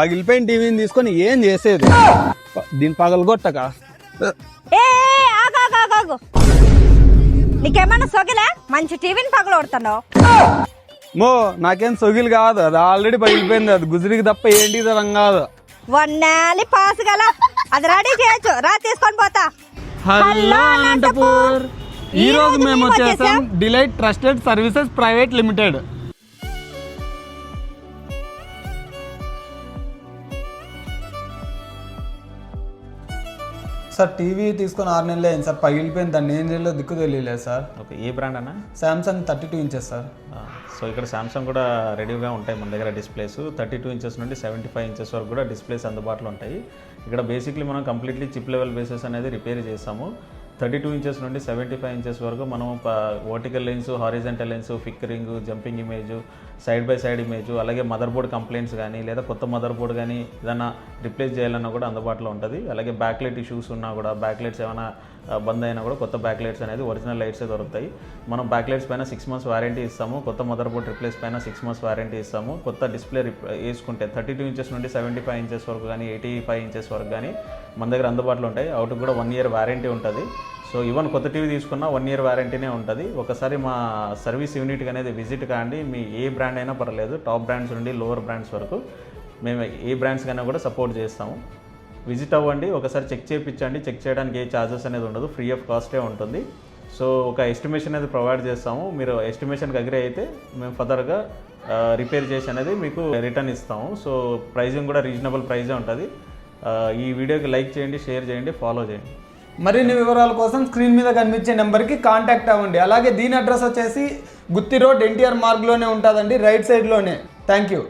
పగిలిపోయిన టీవీని తీసుకొని ఏం చేసేది? దీన్ని పగలగొట్టక. ఏ ఆగాగాగు, నీకేమన్నా సొగిలే? మంచి టీవీని పగలగొడుతున్నావు. మో నాకేం సొగిలు కాదు, అది ఆల్రెడీ పగిలిపోయింది. అది గుజరికి తప్ప ఏంటి తరం కాదు. వన్నాలి పాస్ గల, అది రెడీ చేయొచ్చు, రా తీసుకొని పోతా. హలో అనంతపూర్, ఈ రోజు మేము వచ్చేసాం delight trusted services private limited. Sir TV తీసుకొని 6 నెలలు అయింది సార్, పగిలిపోయింది. దాన్ని ఏం చేయాలో దిక్కు తెలియలేదు సార్. ఓకే, ఏ బ్రాండ్ అన్న? Samsung 32 inches sir. సో ఇక్కడ శాంసంగ్ కూడా రెడీగా ఉంటాయి మన దగ్గర డిస్ప్లేస్. 32 ఇంచెస్ నుండి 75 ఇంచెస్ వరకు కూడా డిస్ప్లేస్ అందుబాటులో ఉంటాయి. ఇక్కడ బేసిక్లీ మనం కంప్లీట్లీ చిప్ లెవెల్ బేసెస్ అనేది రిపేర్ చేస్తాము. 32 ఇంచెస్ నుండి 75 ఇంచెస్ వరకు మనం vertical lines, horizontal lines, flickering, jumping image, side by side image, అలాగే మదర్ బోర్డ్ కంప్లైంట్స్ కానీ లేదా కొత్త మదర్ బోర్డ్ కానీ ఏదైనా రిప్లేస్ చేయాలన్నా కూడా అందుబాటులో ఉంటుంది. అలాగే బ్యాక్ లైట్ ఇష్యూస్ ఉన్నా కూడా, బ్యాక్ లైట్స్ ఏమైనా బంద్ అయినా కూడా కొత్త బ్యాక్ లైట్స్ అనేది ఒరిజినల్ లైట్సే దొరుకుతాయి. మనం బ్యాక్ లైట్స్ పైన 6 months వారంటీ ఇస్తాము. కొత్త మదర్ బోర్డ్ రిప్లేస్ పైన 6 months వారంటీ ఇస్తాము. కొత్త డిస్ప్లే వేసుకుంటే 32 ఇంచెస్ నుండి 75 ఇంచెస్ వరకు కానీ 85 ఇంచెస్ వరకు కానీ మన దగ్గర అందుబాటులో ఉంటాయి. అవుట్కి కూడా 1 year వారంటీ ఉంటుంది. సో ఈవెన్ కొత్త టీవీ తీసుకున్నా 1 year వారంటీనే ఉంటుంది. ఒకసారి మా సర్వీస్ యూనిట్కి అనేది విజిట్ కాండి. మీ ఏ బ్రాండ్ అయినా పర్లేదు, టాప్ బ్రాండ్స్ నుండి లోవర్ బ్రాండ్స్ వరకు మేము ఏ బ్రాండ్స్ కైనా కూడా సపోర్ట్ చేస్తాము. విజిట్ అవ్వండి, ఒకసారి చెక్ చేయించండి. చెక్ చేయడానికి ఏ ఛార్జెస్ అనేది ఉండదు, ఫ్రీ ఆఫ్ కాస్టే ఉంటుంది. సో ఒక ఎస్టిమేషన్ అనేది ప్రొవైడ్ చేస్తాము. మీరు ఎస్టిమేషన్కి అగ్రీ అయితే మేము ఫర్దర్గా రిపేర్ చేసి అనేది మీకు రిటర్న్ ఇస్తాము. సో ప్రైజింగ్ కూడా రీజనబుల్ ప్రైజే ఉంటుంది. ఈ వీడియోకి లైక్ చేయండి, షేర్ చేయండి, ఫాలో చేయండి. మరిన్ని వివరాల కోసం స్క్రీన్ మీద కనిపించే నెంబర్కి కాంటాక్ట్ అవ్వండి. అలాగే దీని అడ్రస్ వచ్చేసి గుత్తి రోడ్ NTR మార్గ్లోనే ఉంటుందండి, రైట్ సైడ్లోనే. Thank you.